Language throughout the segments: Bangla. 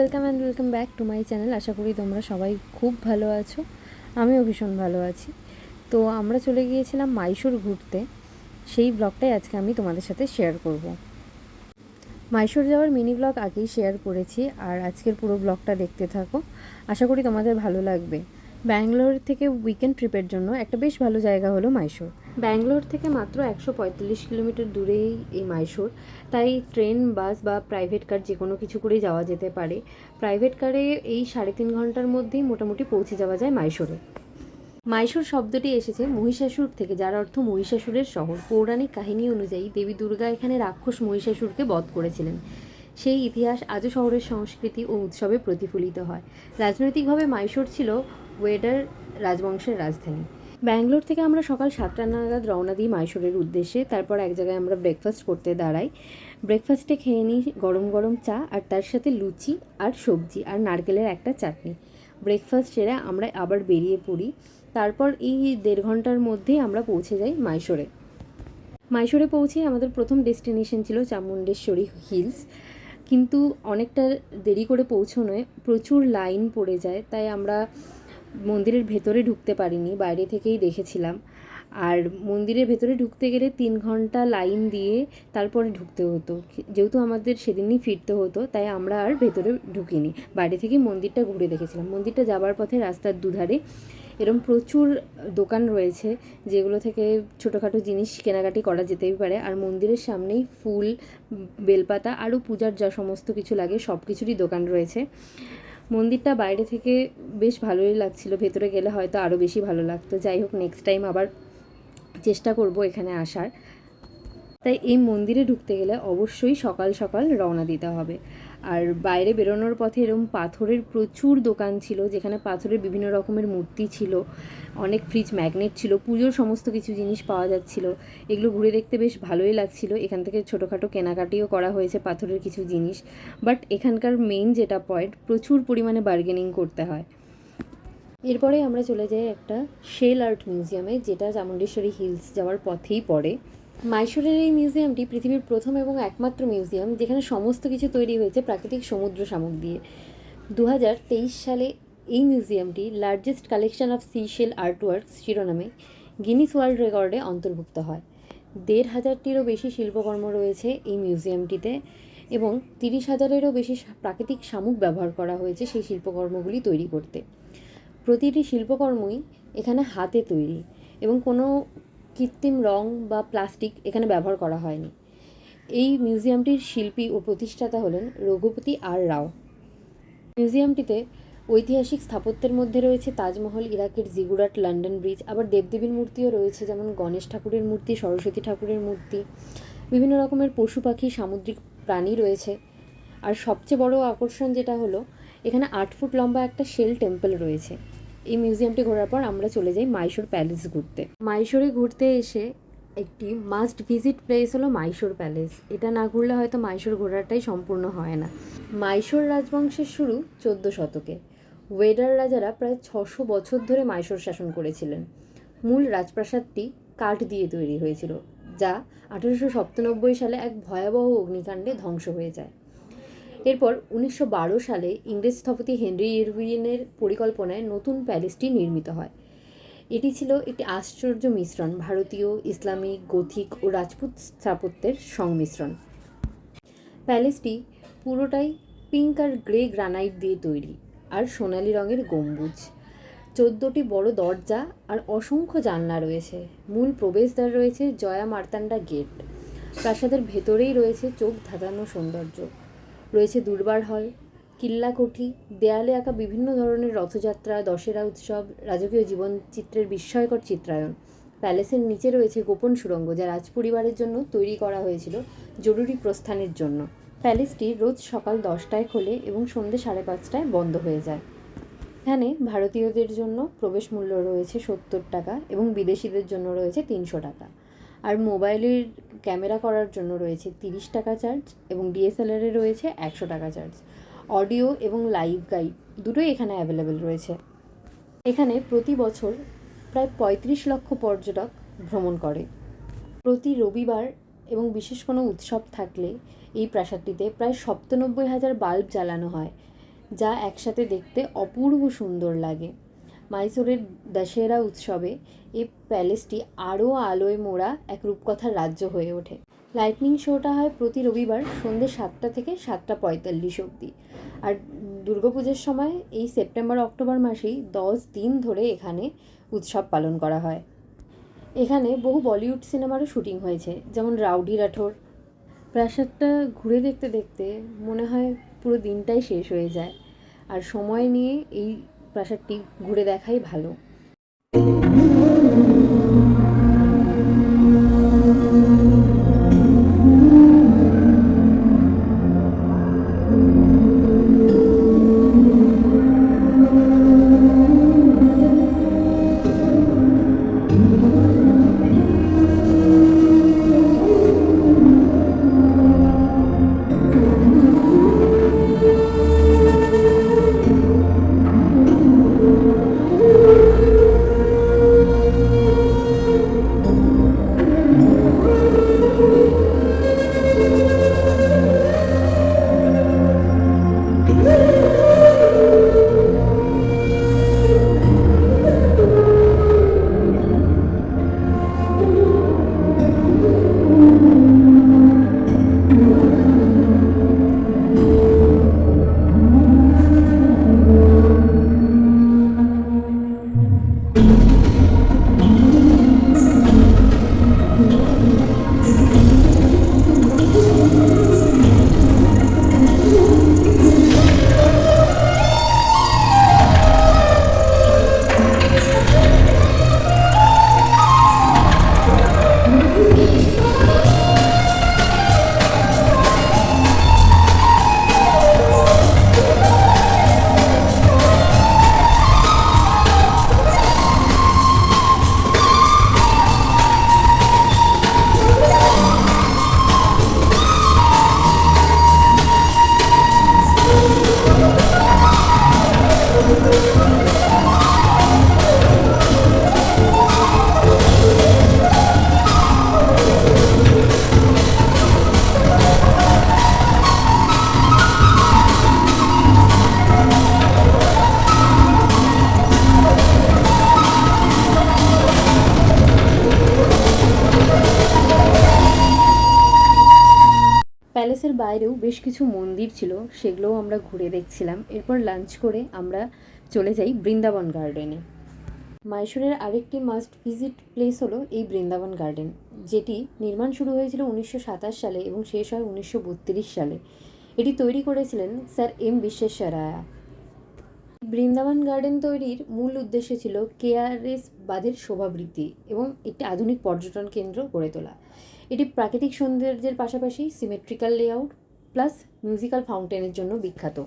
Welcome back to my channel. আশা করি তোমরা সবাই খুব ভালো আছো, আমিও ভীষণ ভালো আছি। তো আমরা চলে গিয়েছিলাম মাইশোর ঘুরতে, সেই ব্লগটাই আজকে আমি তোমাদের সাথে শেয়ার করব। মাইশোর যাওয়ার মিনি ব্লগ আগেই শেয়ার করেছি, আর আজকের পুরো ব্লগটা দেখতে থাকো, আশা করি তোমাদের ভালো লাগবে। ব্যাঙ্গালোর থেকে উইকেন্ড ট্রিপের জন্য একটা বেশ ভালো জায়গা হলো মাইশোর। ব্যাঙ্গালোর থেকে মাত্র 145 কিলোমিটার দূরেই এই মাইশোর, তাই ট্রেন, বাস বা প্রাইভেট কার যে কোনো কিছু করেই যাওয়া যেতে পারে। প্রাইভেট কারে এই 3.5 ঘন্টার মধ্যেই মোটামুটি পৌঁছে যাওয়া যায় মাইশোরে। মাইশোর শব্দটি এসেছে মহিষাসুর থেকে, যার অর্থ মহিষাসুরের শহর। পৌরাণিক কাহিনী অনুযায়ী দেবী দুর্গা এখানে রাক্ষস মহিষাসুরকে বধ করেছিলেন। সেই ইতিহাস আজও শহরের সংস্কৃতি ও উৎসবে প্রতিফলিত হয়। রাজনৈতিকভাবে মাইশোর ছিল ওয়েডার রাজবংশের রাজধানী। ব্যাঙ্গালোর থেকে আমরা সকাল 7টা নাগাদ রওনা দিই মাইশোরের উদ্দেশ্যে। তারপর এক জায়গায় আমরা ব্রেকফাস্ট করতে দাঁড়াই। ব্রেকফাস্টে খেয়ে নিই গরম গরম চা, আর তার সাথে লুচি আর সবজি আর নারকেলের একটা চাটনি। ব্রেকফাস্ট সেরে আমরা আবার বেরিয়ে পড়ি। তারপর এই 1.5 ঘন্টার মধ্যেই আমরা পৌঁছে যাই মাইশোরে। মাইশোরে পৌঁছে আমাদের প্রথম ডেস্টিনেশন ছিল চামুণ্ডেশ্বরী হিলস, কিন্তু অনেকটা দেরি করে পৌঁছনোয় প্রচুর লাইন পড়ে যায়, তাই আমরা মন্দিরের ভেতরে ঢুকতে পারিনি, বাইরে থেকেই দেখেছিলাম। আর মন্দিরের ভেতরে ঢুকতে গেলে 3 ঘন্টা লাইন দিয়ে তারপরে ঢুকতে হতো। যেহেতু আমাদের সেদিনই ফিরতে হতো, তাই আমরা আর ভেতরে ঢুকিনি, বাইরে থেকেই মন্দিরটা ঘুরে দেখেছিলাম। মন্দিরটা যাবার পথে রাস্তার দুধারে এরম প্রচুর দোকান রয়েছে, যেগুলো থেকে ছোটোখাটো জিনিস কেনাকাটি করা যেতেই পারে। আর মন্দিরের সামনেই ফুল, বেলপাতা, আরও পূজার যা সমস্ত কিছু লাগে সব কিছুরই দোকান রয়েছে। মন্দিরটা বাইরে থেকে বেশ ভালোই লাগছিল, ভেতরে গেলে হয়তো আরও বেশি ভালো লাগতো। যাই হোক, নেক্সট টাইম আবার চেষ্টা করব এখানে আসার। তাই এই মন্দিরে ঢুকতে গেলে অবশ্যই সকাল সকাল রওনা দিতে হবে। আর বাইরে বেরোনোর পথে এরকম পাথরের প্রচুর দোকান ছিল, যেখানে পাথরের বিভিন্ন রকমের মূর্তি ছিল, অনেক ফ্রিজ ম্যাগনেট ছিল, পুজোর সমস্ত কিছু জিনিস পাওয়া যাচ্ছিল। এগুলো ঘুরে দেখতে বেশ ভালোই লাগছিল। এখান থেকে ছোটোখাটো কেনাকাটিও করা হয়েছে পাথরের কিছু জিনিস। বাট এখানকার মেইন যেটা পয়েন্ট, প্রচুর পরিমাণে বার্গেনিং করতে হয়। এরপরে আমরা চলে যাই একটা শেল আর্ট মিউজিয়ামে, যেটা চামুণ্ডেশ্বরী হিলস যাওয়ার পথেই পড়ে। মাইশোরের এই মিউজিয়ামটি পৃথিবীর প্রথম এবং একমাত্র মিউজিয়াম যেখানে সমস্ত কিছু তৈরি হয়েছে প্রাকৃতিক সমুদ্র শামুক দিয়ে। 2023 সালে এই মিউজিয়ামটি largest collection of sea shell artworks শিরোনামে গিনিস ওয়ার্ল্ড রেকর্ডে অন্তর্ভুক্ত হয়। 1,500-টিরও বেশি শিল্পকর্ম রয়েছে এই মিউজিয়ামটিতে, এবং 30,000-এরও বেশি প্রাকৃতিক শামুক ব্যবহার করা হয়েছে সেই শিল্পকর্মগুলি তৈরি করতে। প্রতিটি শিল্পকর্মই এখানে হাতে তৈরি, এবং কোনো কৃত্রিম রং বা প্লাস্টিক এখানে ব্যবহার করা হয়নি। এই মিউজিয়ামটির শিল্পী ও প্রতিষ্ঠাতা হলেন রঘুপতি আর রাও। মিউজিয়ামটিতে ঐতিহাসিক স্থাপত্যের মধ্যে রয়েছে তাজমহল, ইরাকের জিগুরাট, লন্ডন ব্রিজ, আবার দেবদেবীর মূর্তিও রয়েছে, যেমন গণেশ ঠাকুরের মূর্তি, সরস্বতী ঠাকুরের মূর্তি, বিভিন্ন রকমের পশু পাখি, সামুদ্রিক প্রাণী রয়েছে। আর সবচেয়ে বড় আকর্ষণ যেটা হলো, এখানে 8 ফুট লম্বা একটা শেল টেম্পল রয়েছে। এই মিউজিয়ামটি ঘোরার পর আমরা চলে যাই মাইশোর প্যালেস ঘুরতে। মাইশোরে ঘুরতে এসে একটি মাস্ট ভিজিট প্লেস হলো মাইশোর প্যালেস। এটা না ঘুরলে হয়তো মাইশোর ঘোরাটাই সম্পূর্ণ হয় না। মাইশোর রাজবংশের শুরু 14 শতকে। ওয়েডার রাজারা প্রায় 600 বছর ধরে মাইশোর শাসন করেছিলেন। মূল রাজপ্রাসাদটি কাঠ দিয়ে তৈরি হয়েছিল, যা 1897 সালে এক ভয়াবহ অগ্নিকাণ্ডে ধ্বংস হয়ে যায়। এরপর 1912 সালে ইংরেজ স্থপতি হেনরি ইরউইনের পরিকল্পনায় নতুন প্যালেসটি নির্মিত হয়। এটি ছিল একটি আশ্চর্য মিশ্রণ, ভারতীয়, ইসলামিক, গথিক ও রাজপুত স্থাপত্যের সংমিশ্রণ। প্যালেসটি পুরোটাই পিঙ্ক আর গ্রে গ্রানাইট দিয়ে তৈরি, আর সোনালি রঙের গম্বুজ, 14টি বড় দরজা আর অসংখ্য জানলা রয়েছে। মূল প্রবেশদ্বার রয়েছে জয়া মার্তান্ডা গেট। প্রাসাদের ভেতরেই রয়েছে চোখ ধাঁধানো সৌন্দর্য। রয়েছে দুর্বার হল, কিল্লাকোঠি, দেয়ালে আঁকা বিভিন্ন ধরনের রথযাত্রা, দশেরা উৎসব, রাজকীয় জীবনচিত্রের বিস্ময়কর চিত্রায়ন। প্যালেসের নিচে রয়েছে গোপন সুড়ঙ্গ, যা রাজপরিবারের জন্য তৈরি করা হয়েছিল জরুরি প্রস্থানের জন্য। প্যালেসটি রোজ সকাল 10টায় খোলে এবং সন্ধ্যে 5:30টায় বন্ধ হয়ে যায়। এখানে ভারতীয়দের জন্য প্রবেশ মূল্য রয়েছে 70 টাকা এবং বিদেশিদের জন্য রয়েছে 300 টাকা। আর মোবাইলের ক্যামেরা করার জন্য রয়েছে 30 টাকা চার্জ, এবং ডিএসএলআরে রয়েছে 100 টাকা চার্জ। অডিও এবং লাইভ গাইড দুটোই এখানে অ্যাভেলেবেল রয়েছে। এখানে প্রতি বছর প্রায় 35 লক্ষ পর্যটক ভ্রমণ করে। প্রতি রবিবার এবং বিশেষ কোনো উৎসব থাকলে এই প্রাসাদটিতে প্রায় 97,000 বাল্ব জ্বালানো হয়, যা একসাথে দেখতে অপূর্ব সুন্দর লাগে। মাইসোরের দশেরা উৎসবে এই প্যালেসটি আরও আলোয় মোড়া এক রূপকথার রাজ্য হয়ে ওঠে। লাইটনিং শোটা হয় প্রতি রবিবার সন্ধ্যে 7টা থেকে 7:45 অবধি। আর দুর্গাপুজোর সময় এই সেপ্টেম্বর অক্টোবর মাসেই 10 দিন ধরে এখানে উৎসব পালন করা হয়। এখানে বহু বলিউড সিনেমারও শুটিং হয়েছে, যেমন রাউডি রাঠোর। প্রাসাদটা ঘুরে দেখতে দেখতে মনে হয় পুরো দিনটাই শেষ হয়ে যায়, আর সময় নিয়ে এই প্রাসাদটি ঘুরে দেখাই ভালো। প্যালেসের বাইরেও বেশ কিছু মন্দির ছিল, সেগুলোও আমরা ঘুরে দেখছিলাম। এরপর লাঞ্চ করে আমরা চলে যাই বৃন্দাবন গার্ডেনে। মাইসোরের আরেকটি মাস্ট ভিজিট প্লেস হলো এই বৃন্দাবন গার্ডেন, যেটি নির্মাণ শুরু হয়েছিল 1927 সালে এবং শেষ হয় 1932 সালে। এটি তৈরি করেছিলেন স্যার এম বিশ্বেশ্বরায়া। বৃন্দাবন গার্ডেন তৈরির মূল উদ্দেশ্য ছিল কেআরএস বাঁধের শোভাবৃদ্ধি এবং একটি আধুনিক পর্যটন কেন্দ্র গড়ে তোলা। এটি প্রাকৃতিক সৌন্দর্যের পাশাপাশি সিমেট্রিক্যাল লেআউট প্লাস মিউজিক্যাল ফাউন্টেনের জন্য বিখ্যাত।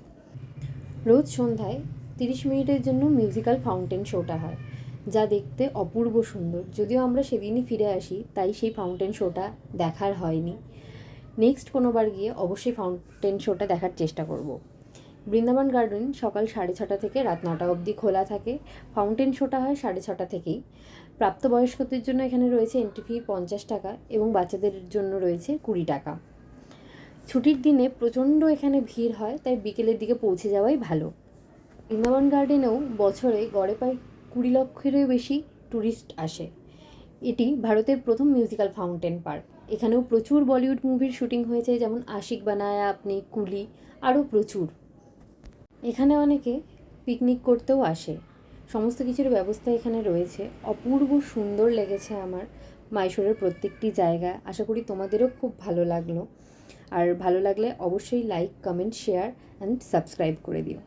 রোজ সন্ধ্যায় 30 মিনিটের জন্য মিউজিক্যাল ফাউন্টেন শোটা হয়, যা দেখতে অপূর্ব সুন্দর। যদিও আমরা সেদিনই ফিরে আসি, তাই সেই ফাউন্টেন শোটা দেখার হয়নি। নেক্সট কোনোবার গিয়ে অবশ্যই ফাউন্টেন শোটা দেখার চেষ্টা করব। বৃন্দাবন গার্ডেন সকাল 6:30 থেকে রাত 9টা অবধি খোলা থাকে। ফাউন্টেন শোটা হয় 6:30 থেকেই। প্রাপ্তবয়স্কদের জন্য এখানে রয়েছে এন্ট্রি ফি 50 টাকা এবং বাচ্চাদের জন্য রয়েছে 20 টাকা। ছুটির দিনে প্রচণ্ড এখানে ভিড় হয়, তাই বিকেলের দিকে পৌঁছে যাওয়াই ভালো। বৃন্দাবন গার্ডেনেও বছরে গড়ে প্রায় 20 লক্ষেরও বেশি ট্যুরিস্ট আসে। এটি ভারতের প্রথম মিউজিক্যাল ফাউন্টেন পার্ক। এখানেও প্রচুর বলিউড মুভির শুটিং হয়েছে, যেমন আশিক বানায়া আপনি, কুলি, আরও প্রচুর। এখানে অনেকে পিকনিক করতেও আসে। সমস্ত কিছুর ব্যবস্থা এখানে রয়েছে। অপূর্ব সুন্দর লেগেছে আমার মাইসোরের প্রত্যেকটি জায়গা। আশা করি তোমাদেরও খুব ভালো লাগলো। আর ভালো লাগলে অবশ্যই like, comment, share and subscribe করে দিও।